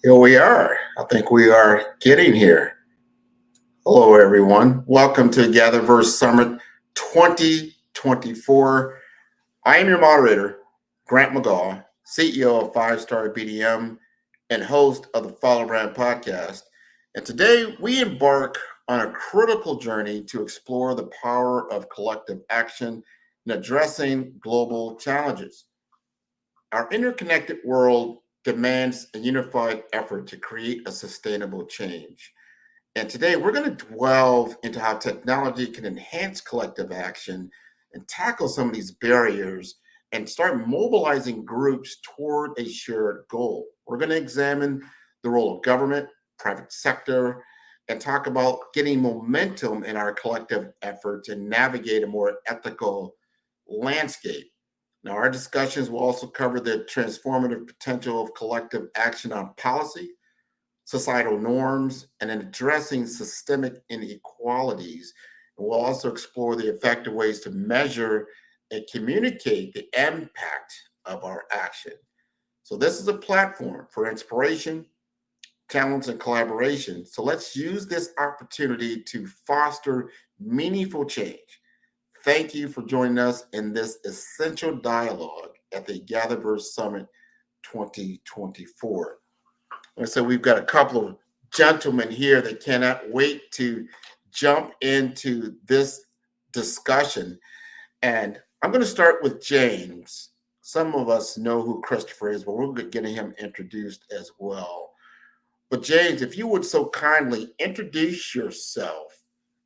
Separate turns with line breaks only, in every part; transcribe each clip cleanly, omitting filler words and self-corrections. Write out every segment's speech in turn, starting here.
Here we are. I think we are getting here. Hello, everyone. Welcome to GatherVerse Summit 2024. I am your moderator, Grant McGaw, CEO of 5 Star BDM and host of the Follow Brand podcast. And today we embark on a critical journey to explore the power of collective action in addressing global challenges. Our interconnected world demands a unified effort to create a sustainable change. And today we're going to delve into how technology can enhance collective action and tackle some of these barriers and start mobilizing groups toward a shared goal. We're going to examine the role of government, private sector, and talk about getting momentum in our collective efforts and navigate a more ethical landscape. Now, our discussions will also cover the transformative potential of collective action on policy, societal norms, and in addressing systemic inequalities. And we'll also explore the effective ways to measure and communicate the impact of our action. So, this is a platform for inspiration, talents, and collaboration. So, let's use this opportunity to foster meaningful change. Thank you for joining us in this essential dialogue at the GatherVerse Summit 2024. And so we've got a couple of gentlemen here that cannot wait to jump into this discussion. And I'm going to start with James. Some of us know who Christopher is, but we're getting him introduced as well. But James, if you would so kindly introduce yourself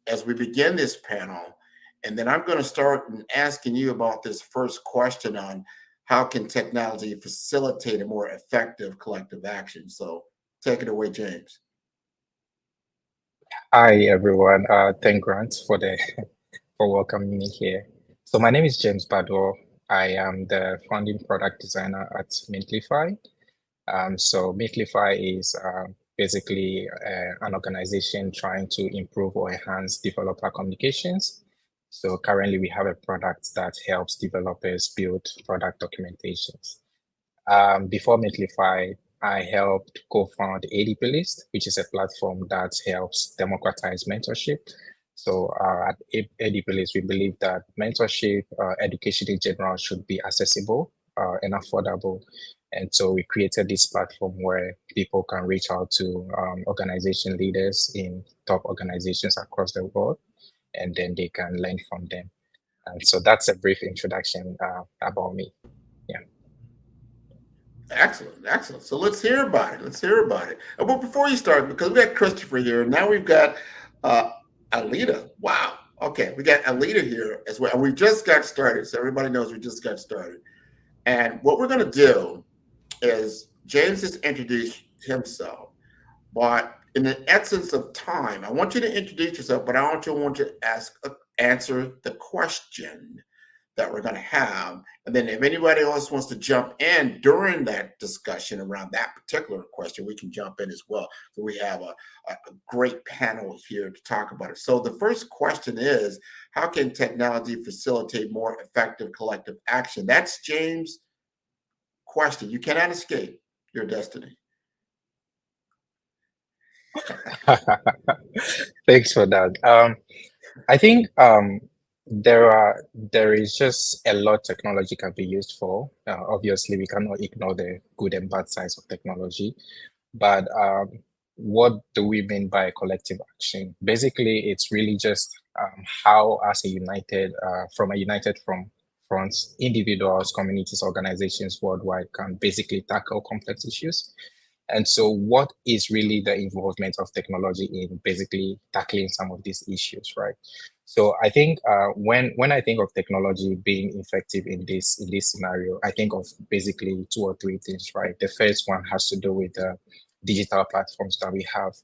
as we begin this panel. And then I'm going to start asking you about this first question on how can technology facilitate a more effective collective action. So take it away, James.
Hi, everyone. Thank Grant for for welcoming me here. So my name is James Badwell. I am the founding product designer at Mintlify. So Mintlify is basically an organization trying to improve or enhance developer communications. So currently we have a product that helps developers build product documentations. Before Mintlify, I helped co-found ADP List, which is a platform that helps democratize mentorship. So at ADP List, we believe that mentorship, education in general should be accessible and affordable. And so we created this platform where people can reach out to organization leaders in top organizations across the world, and then they can learn from them. And so that's a brief introduction about me. Yeah.
Excellent. So let's hear about it. But before you start, because we got Christopher here, now we've got Alita. Wow. Okay, we got Alita here as well. And we just got started, so everybody knows we just got started. And what we're going to do is James has introduced himself, but in the essence of time, I want you to introduce yourself, but I want you to answer the question that we're going to have. And then if anybody else wants to jump in during that discussion around that particular question, we can jump in as well. So we have a great panel here to talk about it. So the first question is, how can technology facilitate more effective collective action? That's James' question. You cannot escape your destiny.
Thanks for that. I think there is just a lot technology can be used for. Obviously, we cannot ignore the good and bad sides of technology, but what do we mean by collective action? Basically, it's really just how, as a united front, individuals, communities, organizations worldwide can basically tackle complex issues. And so what is really the involvement of technology in basically tackling some of these issues, right? So I think when I think of technology being effective in this scenario, I think of basically two or three things, right? The first one has to do with the digital platforms that we have.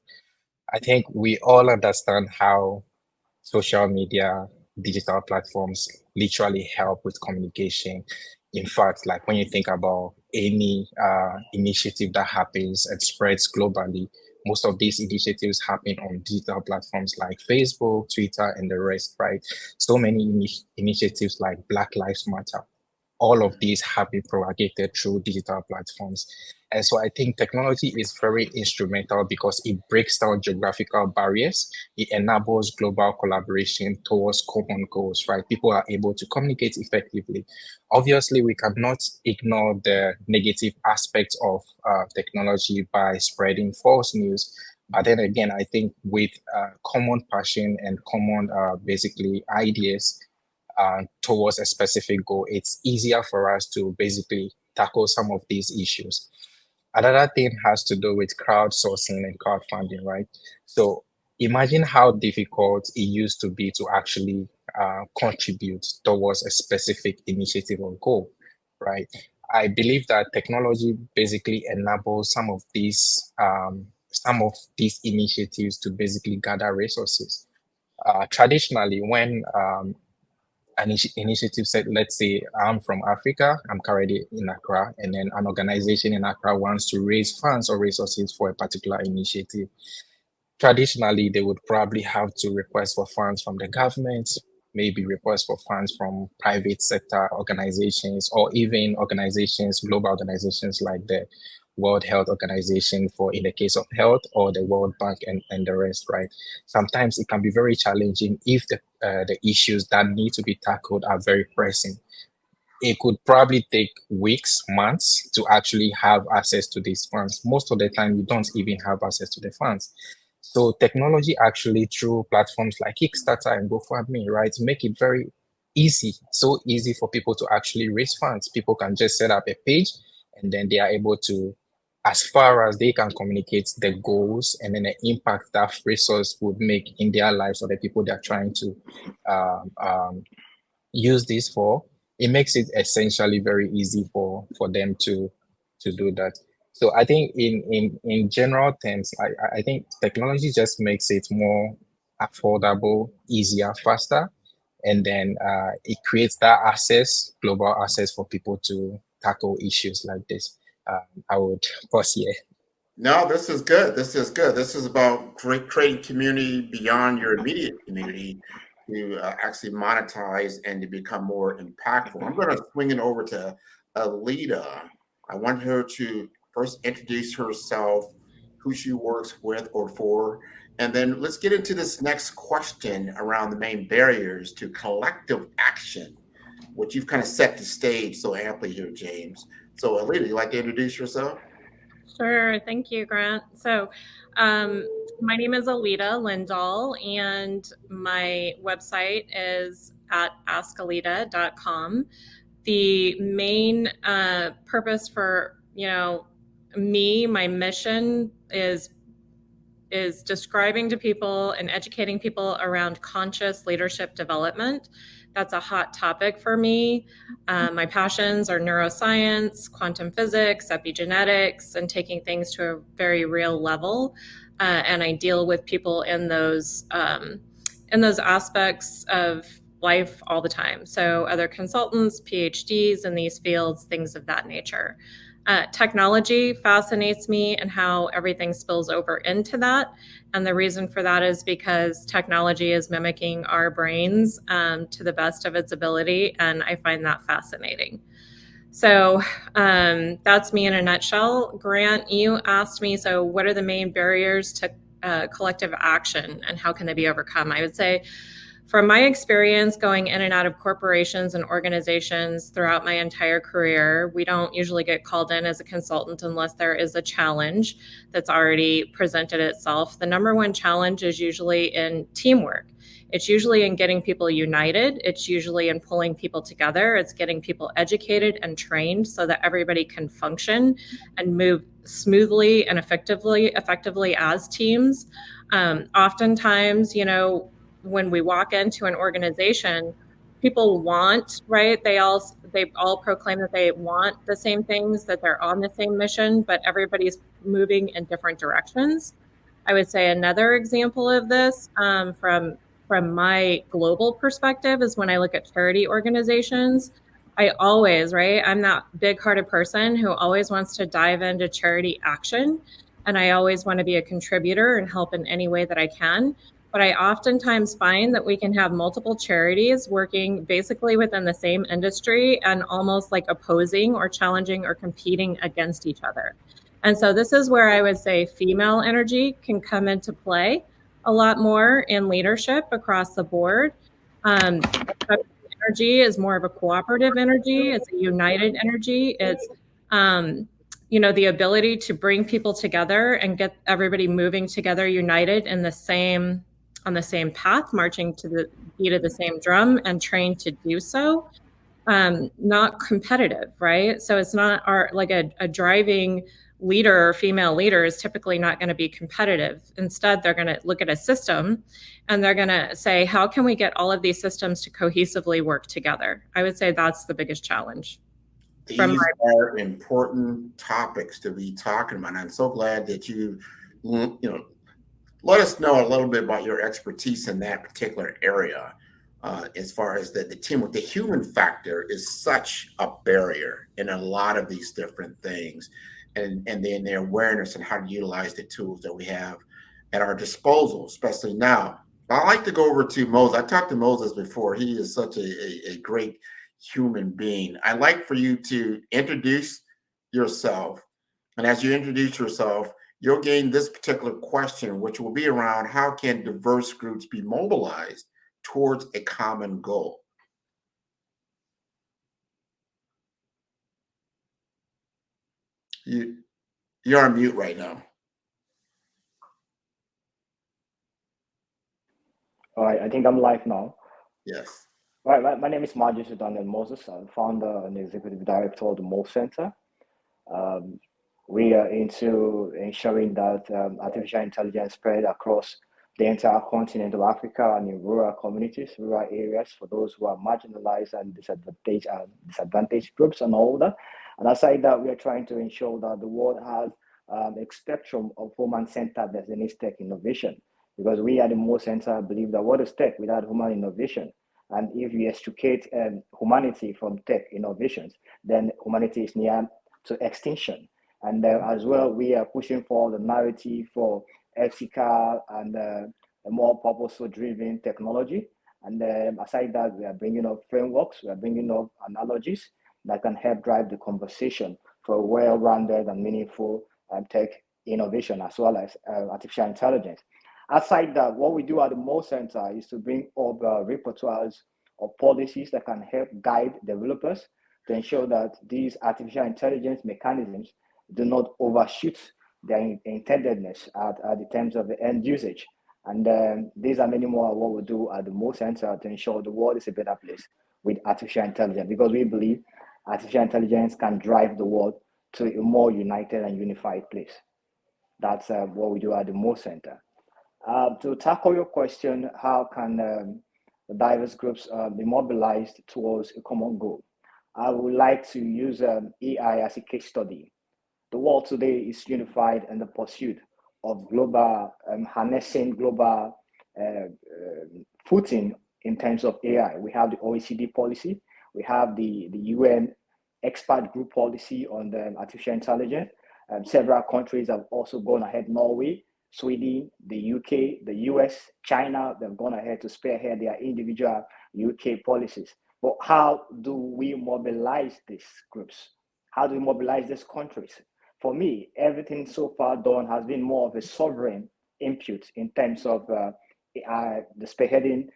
I think we all understand how social media, digital platforms literally help with communication. In fact, like when you think about any initiative that happens and spreads globally, most of these initiatives happen on digital platforms like Facebook, Twitter, and the rest, right? So many initiatives like Black Lives Matter all of these have been propagated through digital platforms. And so I think technology is very instrumental because it breaks down geographical barriers. It enables global collaboration towards common goals, right? People are able to communicate effectively. Obviously, we cannot ignore the negative aspects of technology by spreading false news. But then again, I think with common passion and common basically ideas towards a specific goal, it's easier for us to basically tackle some of these issues. Another thing has to do with crowdsourcing and crowdfunding, right? So imagine how difficult it used to be to actually contribute towards a specific initiative or goal, right? I believe that technology basically enables some of these initiatives to basically gather resources. Traditionally, when an initiative said, let's say I'm from Africa, I'm currently in Accra, and then an organization in Accra wants to raise funds or resources for a particular initiative. Traditionally, they would probably have to request for funds from the government, maybe request for funds from private sector organizations, or even organizations, global organizations like the World Health Organization for in the case of health, or the World Bank and the rest, right? Sometimes it can be very challenging if the issues that need to be tackled are very pressing. It could probably take weeks, months to actually have access to these funds. Most of the time, you don't even have access to the funds. So technology actually through platforms like Kickstarter and GoFundMe, right, make it very easy, so easy for people to actually raise funds. People can just set up a page and then they are able to, as far as they can communicate the goals and then the impact that resource would make in their lives or the people they're trying to um, um, use this for, it makes it essentially very easy for them to do that. So I think in general terms, I think technology just makes it more affordable, easier, faster, and then it creates that access, global access for people to tackle issues like this. I would pause here.
No, this is good. This is good. This is about creating community beyond your immediate community to actually monetize and to become more impactful. I'm going to swing it over to Alita. I want her to first introduce herself, who she works with or for, and then let's get into this next question around the main barriers to collective action, which you've kind of set the stage so amply here, James. So, Alita, you like to introduce yourself?
Sure. Thank you, Grant. So, my name is Alita Lindahl, and my website is at askalita.com. The main purpose for me, my mission is describing to people and educating people around conscious leadership development. That's a hot topic for me. My passions are neuroscience, quantum physics, epigenetics, and taking things to a very real level. And I deal with people in those aspects of life all the time. So other consultants, PhDs in these fields, things of that nature. Technology fascinates me and how everything spills over into that. And the reason for that is because technology is mimicking our brains to the best of its ability. And I find that fascinating. So that's me in a nutshell. Grant, you asked me, so what are the main barriers to collective action and how can they be overcome? I would say, from my experience going in and out of corporations and organizations throughout my entire career, we don't usually get called in as a consultant unless there is a challenge that's already presented itself. The number one challenge is usually in teamwork. It's usually in getting people united. It's usually in pulling people together. It's getting people educated and trained so that everybody can function and move smoothly and effectively as teams. Oftentimes, when we walk into an organization, people want, right? They all proclaim that they want the same things, that they're on the same mission, but everybody's moving in different directions. I would say another example of this from my global perspective is when I look at charity organizations. I always, right? I'm that big-hearted person who always wants to dive into charity action, and I always want to be a contributor and help in any way that I can. But I oftentimes find that we can have multiple charities working basically within the same industry and almost like opposing or challenging or competing against each other. And so this is where I would say female energy can come into play a lot more in leadership across the board. Energy is more of a cooperative energy. It's a united energy. It's the ability to bring people together and get everybody moving together, united in the same on the same path, marching to the beat of the same drum and trained to do so. Not competitive, right? So it's not a driving leader or female leader is typically not going to be competitive. Instead, they're going to look at a system and they're going to say, how can we get all of these systems to cohesively work together? I would say that's the biggest challenge.
These are important topics to be talking about. I'm so glad that you let us know a little bit about your expertise in that particular area. As far as the teamwork, the human factor is such a barrier in a lot of these different things, and then their awareness and how to utilize the tools that we have at our disposal, especially now. I like to go over to Moses. I talked to Moses before. He is such a great human being. I'd like for you to introduce yourself, and as you introduce yourself, you'll gain this particular question, which will be around how can diverse groups be mobilized towards a common goal. You're on mute right now.
All right, I think I'm live now.
Yes.
All right, my name is Marcus Daniel Moses. I'm founder and executive director of the Mo Center. We are into ensuring that artificial intelligence spread across the entire continent of Africa and in rural communities, rural areas for those who are marginalized and disadvantaged groups and all that. And aside that, we are trying to ensure that the world has a spectrum of human-centered tech innovation, because we at the Mo Center believe that what is tech without human innovation? And if you extricate humanity from tech innovations, then humanity is near to extinction. And as well, we are pushing for the narrative for ethical and a more purposeful-driven technology. And aside that, we are bringing up frameworks, we are bringing up analogies that can help drive the conversation for a well-rounded and meaningful tech innovation, as well as artificial intelligence. Aside that, what we do at the Mo Center is to bring up repertoires of policies that can help guide developers to ensure that these artificial intelligence mechanisms do not overshoot their intendedness at the terms of the end usage. And these are many more of what we do at the Mo Center to ensure the world is a better place with artificial intelligence, because we believe artificial intelligence can drive the world to a more united and unified place. That's what we do at the Mo Center. To tackle your question, how can the diverse groups be mobilized towards a common goal? I would like to use AI as a case study. The world today is unified in the pursuit of global, harnessing global footing in terms of AI. We have the OECD policy, we have the UN expert group policy on the artificial intelligence. Several countries have also gone ahead, Norway, Sweden, the UK, the US, China, they've gone ahead to spearhead their individual UK policies. But how do we mobilize these groups? How do we mobilize these countries? For me, everything so far done has been more of a sovereign input in terms of the spearheading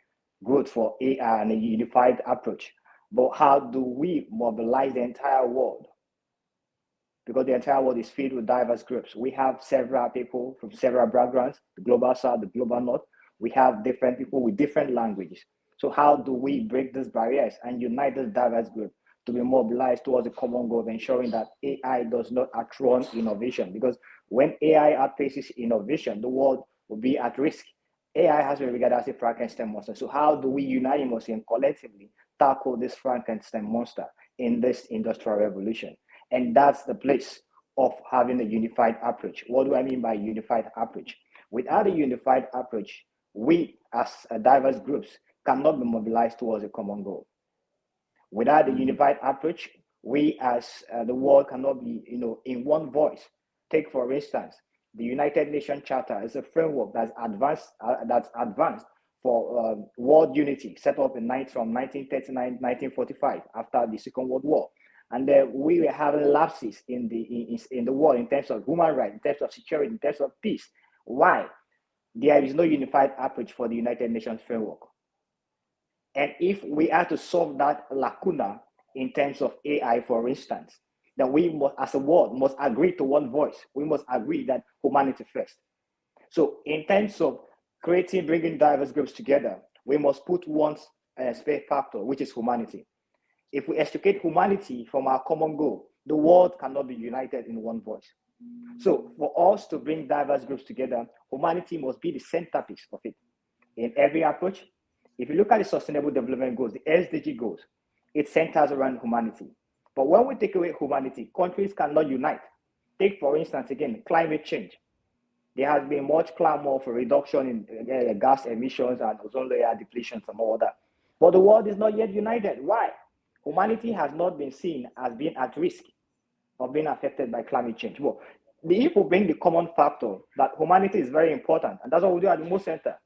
growth for AI and a unified approach. But how do we mobilize the entire world? Because the entire world is filled with diverse groups. We have several people from several backgrounds, the global south, the global north. We have different people with different languages. So how do we break these barriers and unite this diverse group to be mobilized towards a common goal of ensuring that AI does not outrun innovation? Because when AI outpaces innovation, the world will be at risk. AI has been regarded as a Frankenstein monster. So how do we unanimously and collectively tackle this Frankenstein monster in this industrial revolution? And that's the place of having a unified approach. What do I mean by unified approach? Without a unified approach, we as diverse groups cannot be mobilized towards a common goal. Without a unified approach, we as the world cannot be, in one voice. Take, for instance, The United Nations Charter is a framework that's advanced for world unity, set up from 1939, 1945, after the Second World War. And then we were having lapses in the world in terms of human rights, in terms of security, in terms of peace. Why? There is no unified approach for the United Nations framework. And if we are to solve that lacuna in terms of AI, for instance, then we must, as a world, must agree to one voice. We must agree that humanity first. So in terms of bringing diverse groups together, we must put one spare factor, which is humanity. If we extricate humanity from our common goal, the world cannot be united in one voice. So for us to bring diverse groups together, humanity must be the centerpiece of it. In every approach, if you look at the Sustainable Development Goals, the SDG goals, it centers around humanity. But when we take away humanity, countries cannot unite. Take, for instance, again, climate change. There has been much clamor for reduction in gas emissions and ozone layer depletions and all that. But the world is not yet united. Why? Humanity has not been seen as being at risk of being affected by climate change. Well, if we bring the common factor that humanity is very important, and that's what we do at the Mo Center.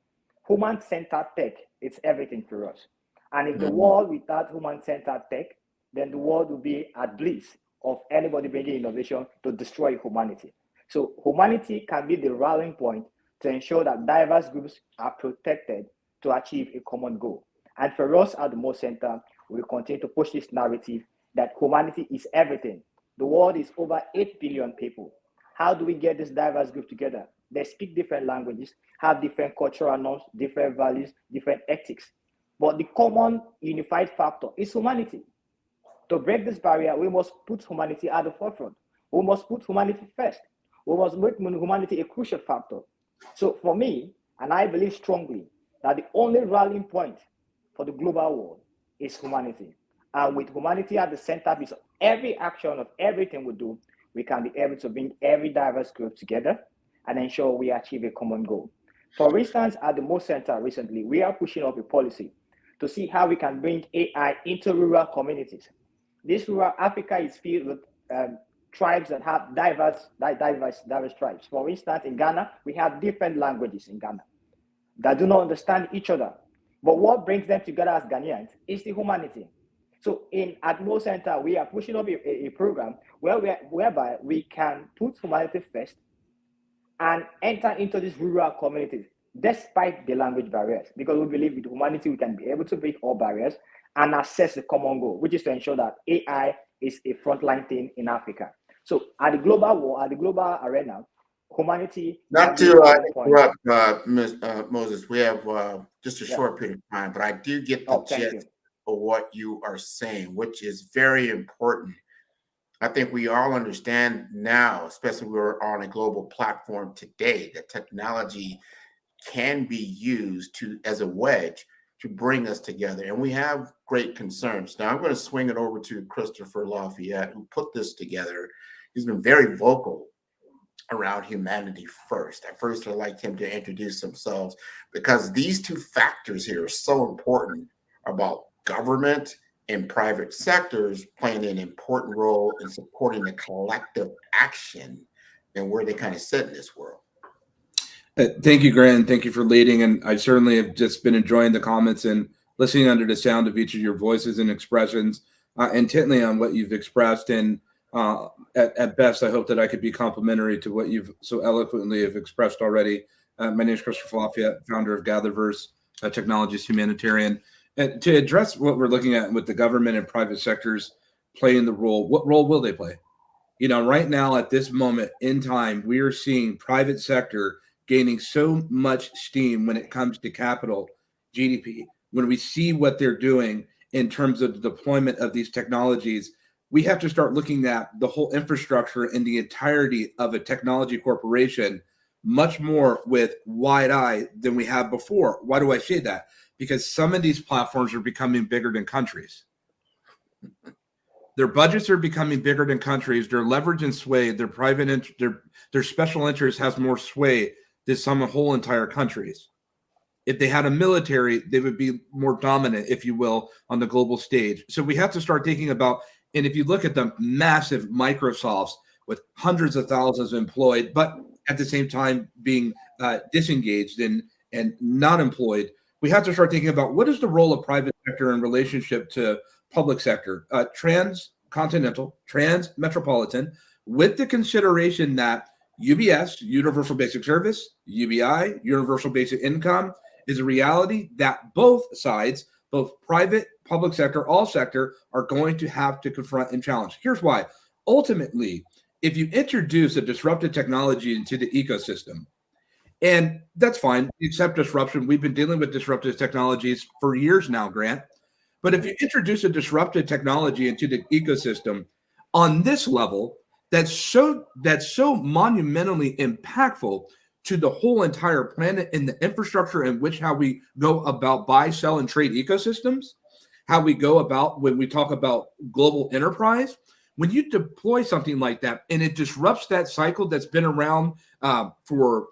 Human-centered tech, it's everything for us. And if the world without human-centered tech, then the world will be at bliss of anybody bringing innovation to destroy humanity. So humanity can be the rallying point to ensure that diverse groups are protected to achieve a common goal. And for us at the Mo Center, we continue to push this narrative that humanity is everything. The world is over 8 billion people. How do we get this diverse group together? They speak different languages, have different cultural norms, different values, different ethics. But the common unified factor is humanity. To break this barrier, we must put humanity at the forefront. We must put humanity first. We must make humanity a crucial factor. So for me, and I believe strongly, that the only rallying point for the global world is humanity. And with humanity at the centerpiece of every action, of everything we do, we can be able to bring every diverse group together and ensure we achieve a common goal. For instance, at the Mo Center recently, we are pushing up a policy to see how we can bring AI into rural communities. This rural Africa is filled with tribes that have diverse tribes. For instance, in Ghana, we have different languages in Ghana that do not understand each other. But what brings them together as Ghanaians is the humanity. So at Mo Center, we are pushing up a program whereby we can put humanity first and enter into these rural communities despite the language barriers, because we believe with humanity we can be able to break all barriers and access the common goal, which is to ensure that AI is a frontline thing in Africa. So at the global arena, humanity.
Not to interrupt, Moses, we have just a short period of time, but I do get the gist of what you are saying, which is very important. I think we all understand now, especially we're on a global platform today, that technology can be used as a wedge to bring us together. And we have great concerns. Now I'm going to swing it over to Christopher Lafayette, who put this together. He's been very vocal around humanity first. At first, I'd like him to introduce themselves, because these two factors here are so important about government and private sectors playing an important role in supporting the collective action and where they kind of sit in this world.
Thank you, Grant. Thank you for leading. And I certainly have just been enjoying the comments and listening under the sound of each of your voices and expressions intently on what you've expressed. And at best, I hope that I could be complimentary to what you've so eloquently have expressed already. My name is Christopher Lafayette, founder of GatherVerse, a technologist humanitarian. And to address what we're looking at with the government and private sectors playing the role, what role will they play? You know, right now at this moment in time, we are seeing private sector gaining so much steam when it comes to capital, GDP. When we see what they're doing in terms of the deployment of these technologies, we have to start looking at the whole infrastructure and the entirety of a technology corporation much more with wide eye than we have before. Why do I say that? Because some of these platforms are becoming bigger than countries. Their budgets are becoming bigger than countries. Their leverage and sway, their their special interest has more sway than some whole entire countries. If they had a military, they would be more dominant, if you will, on the global stage. So we have to start thinking about, and if you look at the massive Microsofts with hundreds of thousands employed, but at the same time being disengaged and not employed. We have to start thinking about what is the role of private sector in relationship to public sector, transcontinental, transmetropolitan, with the consideration that UBS, Universal Basic Service, UBI, Universal Basic Income, is a reality that both sides, both private, public sector, all sector, are going to have to confront and challenge. Here's why. Ultimately, if you introduce a disruptive technology into the ecosystem, and that's fine, we accept disruption. We've been dealing with disruptive technologies for years now, Grant. But if you introduce a disruptive technology into the ecosystem on this level, that's so monumentally impactful to the whole entire planet and the infrastructure in which how we go about buy, sell, and trade ecosystems, how we go about when we talk about global enterprise. When you deploy something like that and it disrupts that cycle that's been around for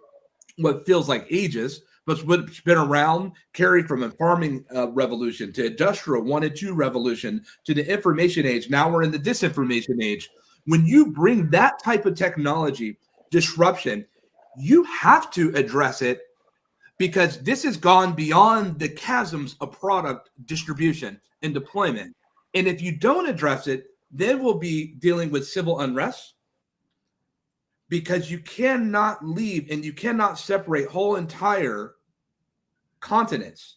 what feels like ages, but what's been around, carried from a farming revolution to industrial 1 and 2 revolution to the information age. Now we're in the disinformation age. When you bring that type of technology disruption, you have to address it, because this has gone beyond the chasms of product distribution and deployment. And if you don't address it, then we'll be dealing with civil unrest, because you cannot leave and you cannot separate whole entire continents,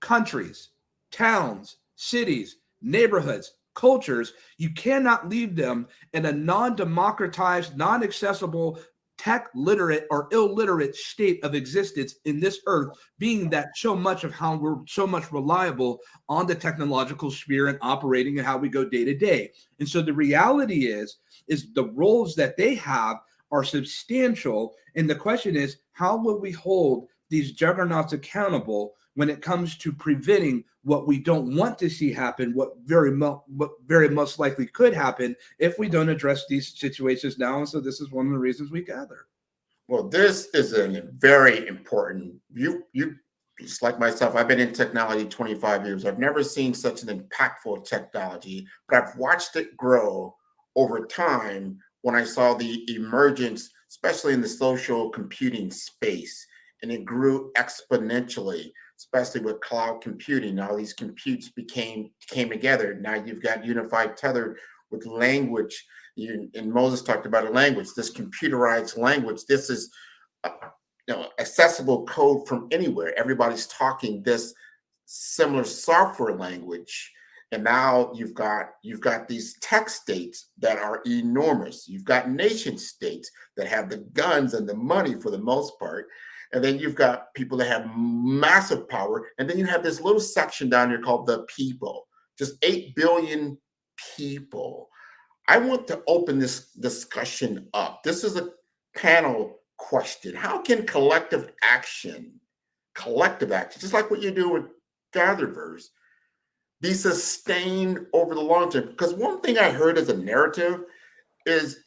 countries, towns, cities, neighborhoods, cultures. You cannot leave them in a non-democratized, non-accessible, tech literate or illiterate state of existence in this earth, being that so much of how we're so much reliable on the technological sphere and operating and how we go day to day. And so the reality is the roles that they have are substantial. And the question is, how will we hold these juggernauts accountable when it comes to preventing what we don't want to see happen, what very most likely could happen if we don't address these situations now? And so this is one of the reasons we gather.
Well, this is a very important, you just like myself, I've been in technology 25 years. I've never seen such an impactful technology, but I've watched it grow over time when I saw the emergence, especially in the social computing space, and it grew exponentially, especially with cloud computing. Now these computes came together. Now you've got unified tethered with language. And Moses talked about a language, this computerized language. This is accessible code from anywhere. Everybody's talking this similar software language. And now you've got these tech states that are enormous. You've got nation states that have the guns and the money for the most part. And then you've got people that have massive power. And then you have this little section down here called the people, just 8 billion people. I want to open this discussion up. This is a panel question. How can collective action, just like what you do with GatherVerse, be sustained over the long term? Because one thing I heard as a narrative is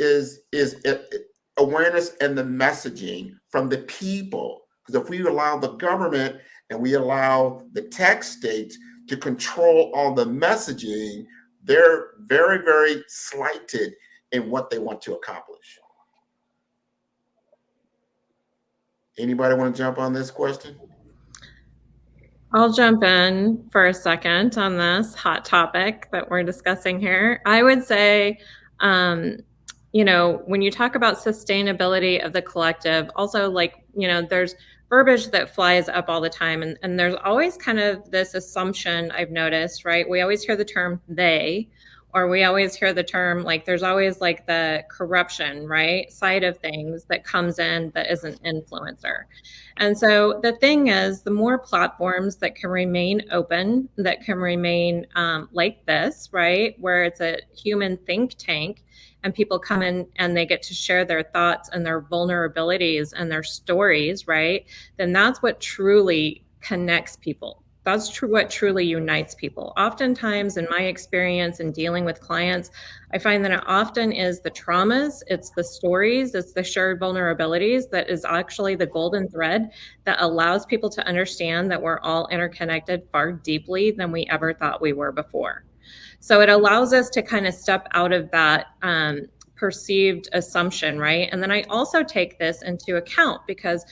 awareness and the messaging from the people. Because if we allow the government and we allow the tech states to control all the messaging, they're very, very slighted in what they want to accomplish. Anybody want to jump on this question?
I'll jump in for a second on this hot topic that we're discussing here. I would say, when you talk about sustainability of the collective, also there's verbiage that flies up all the time. And there's always kind of this assumption I've noticed, right? We always hear the term they, or we always hear the term, there's always the corruption, right, side of things that comes in that is an influencer. And so the thing is, the more platforms that can remain open, that can remain like this, right, where it's a human think tank and people come in and they get to share their thoughts and their vulnerabilities and their stories, right, then that's what truly connects people. That's true. What truly unites people. Oftentimes, in my experience in dealing with clients, I find that it often is the traumas, it's the stories, it's the shared vulnerabilities that is actually the golden thread that allows people to understand that we're all interconnected far deeply than we ever thought we were before. So it allows us to kind of step out of that perceived assumption, right? And then I also take this into account because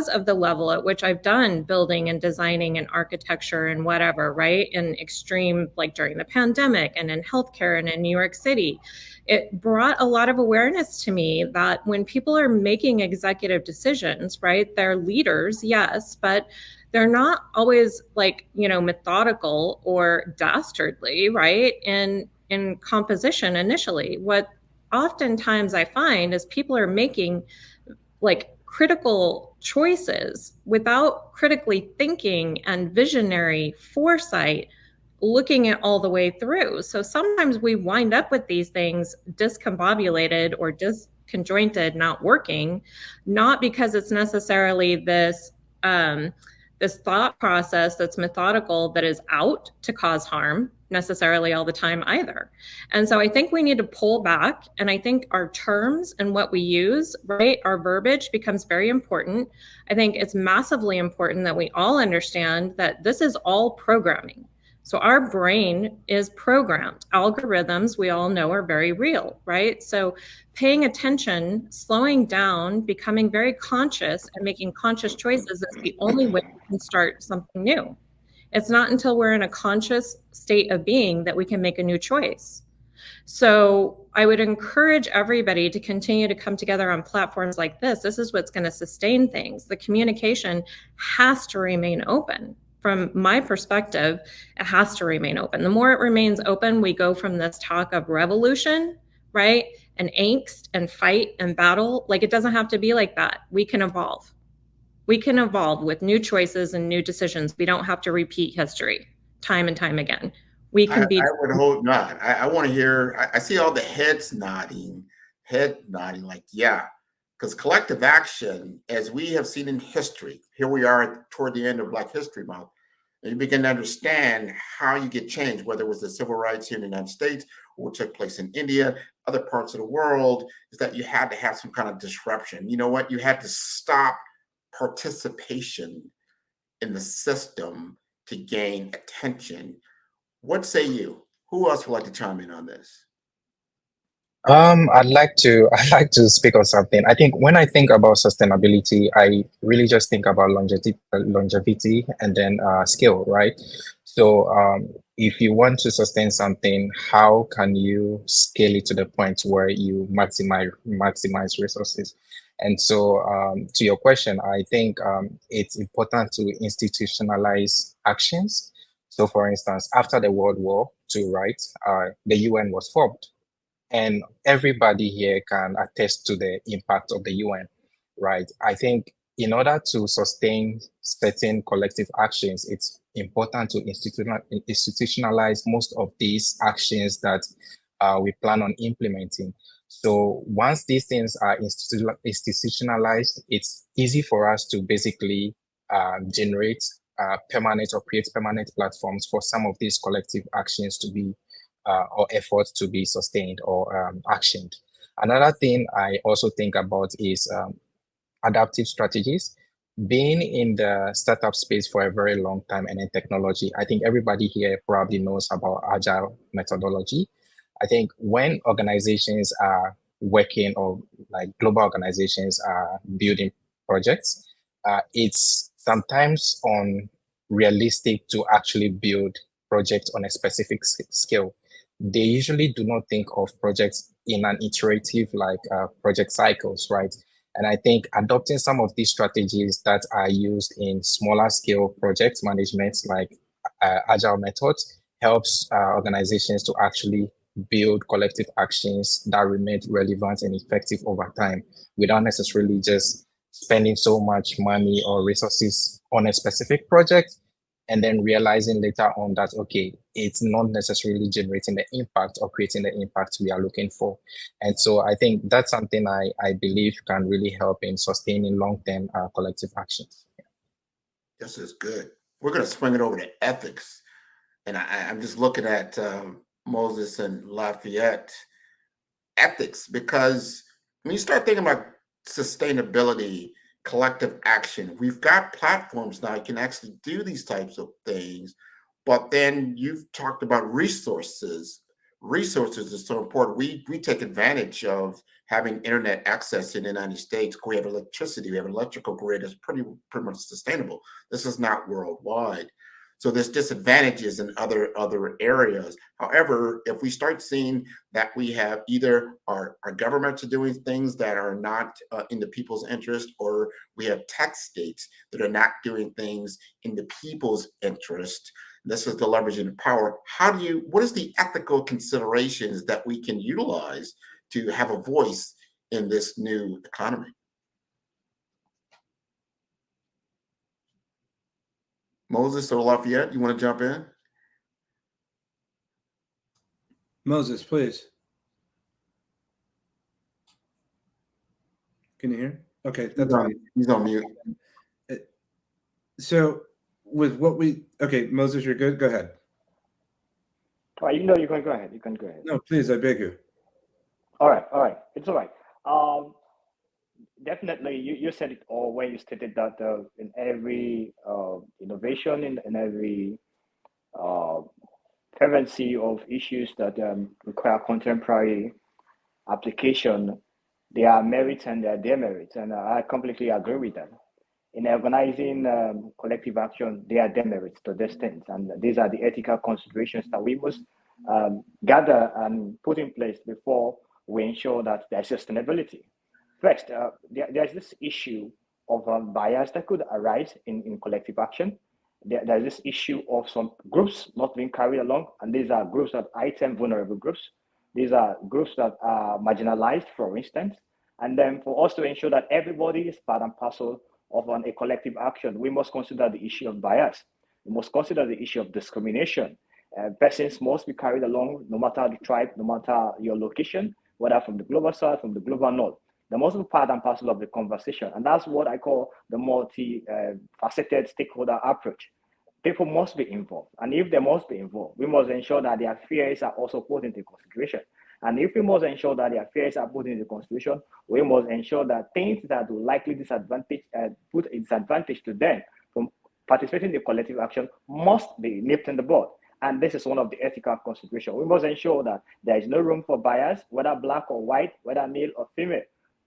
of the level at which I've done building and designing and architecture and whatever, right? In extreme, like during the pandemic and in healthcare and in New York City, it brought a lot of awareness to me that when people are making executive decisions, right, they're leaders, yes, but they're not always like, methodical or dastardly, right? In composition initially. What oftentimes I find is people are making like critical choices without critically thinking and visionary foresight, looking at all the way through. So sometimes we wind up with these things discombobulated or disconjointed, not working, not because it's necessarily this thought process that's methodical that is out to cause harm necessarily all the time either. And so I think we need to pull back, and I think our terms and what we use, right, our verbiage becomes very important. I think it's massively important that we all understand that this is all programming. So our brain is programmed. Algorithms, we all know, are very real, right? So paying attention, slowing down, becoming very conscious and making conscious choices is the only way we can start something new. It's not until we're in a conscious state of being that we can make a new choice. So I would encourage everybody to continue to come together on platforms like this. This is what's going to sustain things. The communication has to remain open. From my perspective, it has to remain open. The more it remains open, we go from this talk of revolution, right? And angst and fight and battle. Like, it doesn't have to be like that. We can evolve. We can evolve with new choices and new decisions. We don't have to repeat history time and time again. We can be.
I would hope not. I want to hear, I see all the head nodding, like, yeah, because collective action, as we have seen in history, here we are toward the end of Black History Month, and you begin to understand how you get change, whether it was the civil rights here in the United States or what took place in India, other parts of the world, is that you had to have some kind of disruption. You know what? You had to stop participation in the system to gain attention. What say you? Who else would like to chime in on this?
I'd like to speak on something. I think when I think about sustainability, I really just think about longevity and then scale, right? So if you want to sustain something, how can you scale it to the point where you maximize resources? And so to your question, I think it's important to institutionalize actions. So for instance, after the World War II, right, the UN was formed. And everybody here can attest to the impact of the UN, right? I think in order to sustain certain collective actions, it's important to institutionalize most of these actions that we plan on implementing. So once these things are institutionalized, it's easy for us to basically generate permanent or create permanent platforms for some of these collective actions to be or efforts to be sustained or actioned. Another thing I also think about is adaptive strategies. Being in the startup space for a very long time and in technology, I think everybody here probably knows about agile methodology. I think when organizations are working or like global organizations are building projects, it's sometimes unrealistic to actually build projects on a specific scale. They usually do not think of projects in an iterative like project cycles, right? And I think adopting some of these strategies that are used in smaller scale project management, like agile methods, helps organizations to actually build collective actions that remain relevant and effective over time without necessarily just spending so much money or resources on a specific project and then realizing later on that, okay, it's not necessarily generating the impact or creating the impact we are looking for. And so I think that's something I believe can really help in sustaining long-term collective actions.
This is good. We're going to swing it over to ethics. And I'm just looking at Moses and Lafayette ethics, because when you start thinking about sustainability, collective action, we've got platforms now you can actually do these types of things. But then you've talked about resources, resources is so important. We take advantage of having internet access in the United States. We have electricity, we have an electrical grid that's pretty much sustainable. This is not worldwide. So there's disadvantages in other areas. However, if we start seeing that we have either our governments are doing things that are not in the people's interest, or we have tech states that are not doing things in the people's interest, this is the leveraging of power. What is the ethical considerations that we can utilize to have a voice in this new economy? Moses or Lafayette, you want to jump in?
Moses, please. Can you hear? Okay, that's fine.
He's on mute.
So with what okay, Moses, you're good. Go ahead.
All right, you can go ahead. You can go ahead.
No, please, I beg you.
All right. It's all right. Definitely, you said it all when you stated that in every innovation, in every fervency of issues that require contemporary application, there are merits and there are demerits, and I completely agree with that. In organizing collective action, there are demerits to these things, and these are the ethical considerations that we must gather and put in place before we ensure that there's sustainability. First, there's this issue of bias that could arise in collective action. There's this issue of some groups not being carried along, and these are groups that item vulnerable groups. These are groups that are marginalized, for instance. And then for us to ensure that everybody is part and parcel of a collective action, we must consider the issue of bias. We must consider the issue of discrimination. Persons must be carried along, no matter the tribe, no matter your location, whether from the global south, from the global north. They must be part and parcel of the conversation. And that's what I call the multi-faceted stakeholder approach. People must be involved. And if they must be involved, we must ensure that their fears are also put into consideration. And if we must ensure that their fears are put into consideration, we must ensure that things that will likely put a disadvantage to them from participating in the collective action must be nipped in the bud. And this is one of the ethical considerations. We must ensure that there is no room for bias, whether black or white, whether male or female.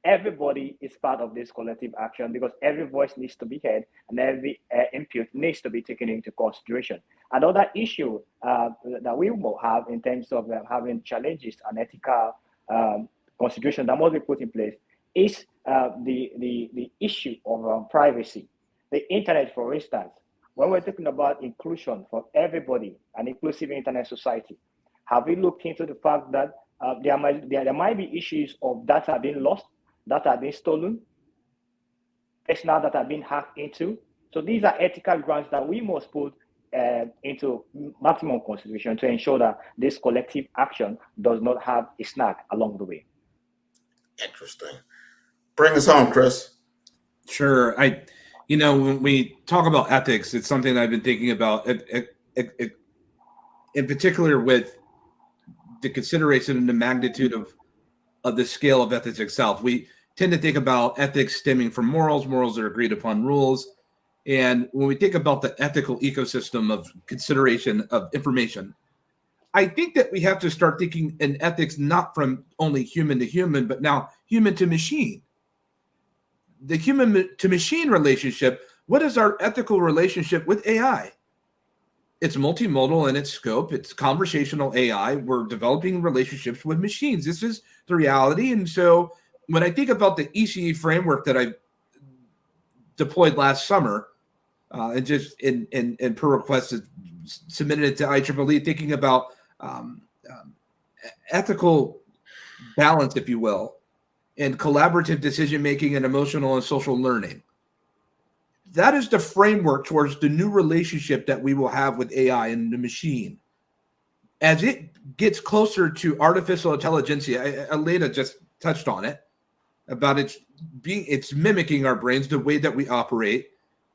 Everybody is part of this collective action because every voice needs to be heard and every input needs to be taken into consideration. Another issue that we will have in terms of having challenges and ethical consideration that must be put in place is the issue of privacy. The internet, for instance, when we're talking about inclusion for everybody, an inclusive internet society, have we looked into the fact that there might be issues of data being lost, data being stolen, personal data being hacked into? So these are ethical grounds that we must put into maximum consideration to ensure that this collective action does not have a snag along the way.
Interesting. Bring us home, Chris.
Sure. When we talk about ethics, it's something I've been thinking about in particular with the consideration and the magnitude of the scale of ethics itself. We tend to think about ethics stemming from morals. Morals are agreed upon rules. And when we think about the ethical ecosystem of consideration of information, I think that we have to start thinking in ethics not from only human to human, but now human to machine. The human to machine relationship, what is our ethical relationship with AI? It's multimodal in its scope. It's conversational AI. We're developing relationships with machines. This is the reality. And so when I think about the ECE framework that I deployed last summer, and just in per request submitted it to IEEE, thinking about ethical balance, if you will, and collaborative decision-making and emotional and social learning. That is the framework towards the new relationship that we will have with AI and the machine. As it gets closer to artificial intelligence, Elena just touched on it, about it's mimicking our brains, the way that we operate.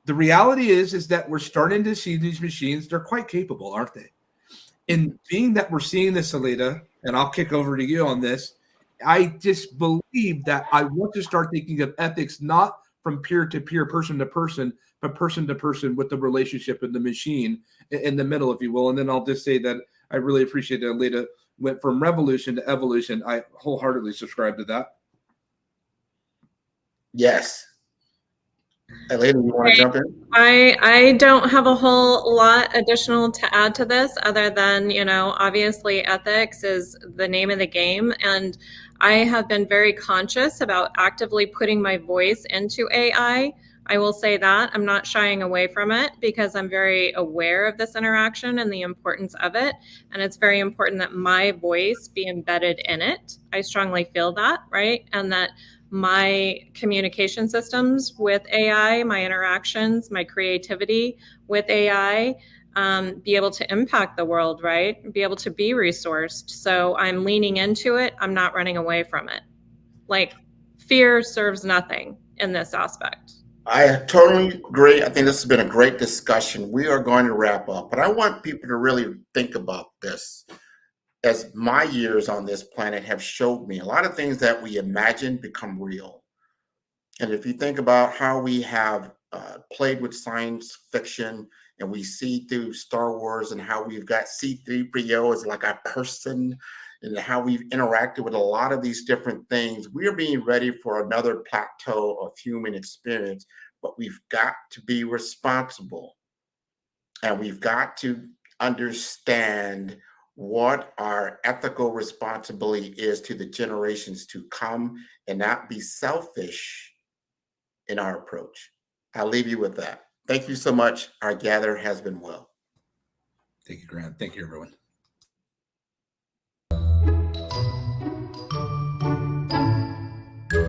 The reality is that we're starting to see these machines, they're quite capable, aren't they? And being that we're seeing this, Alita, and I'll kick over to you on this, I just believe that I want to start thinking of ethics not from peer to peer, person to person, but person to person with the relationship and the machine in the middle, if you will. And then I'll just say that I really appreciate Alita went from revolution to evolution. I wholeheartedly subscribe to that.
Yes. Elena, you want to jump in?
I don't have a whole lot additional to add to this other than, obviously ethics is the name of the game. And I have been very conscious about actively putting my voice into AI. I will say that I'm not shying away from it because I'm very aware of this interaction and the importance of it. And it's very important that my voice be embedded in it. I strongly feel that, right? And that my communication systems with AI, my interactions, my creativity with AI, be able to impact the world, right? Be able to be resourced. So I'm leaning into it. I'm not running away from it. Like, fear serves nothing in this aspect.
I totally agree. I think this has been a great discussion. We are going to wrap up, but I want people to really think about this. As my years on this planet have showed me, a lot of things that we imagine become real. And if you think about how we have played with science fiction, and we see through Star Wars and how we've got C-3PO as like a person, and how we've interacted with a lot of these different things, we are being ready for another plateau of human experience. But we've got to be responsible, and we've got to understand what our ethical responsibility is to the generations to come, and not be selfish in our approach. I'll leave you with that. Thank you so much. Our gather has been well.
Thank you, Grant. Thank you, everyone.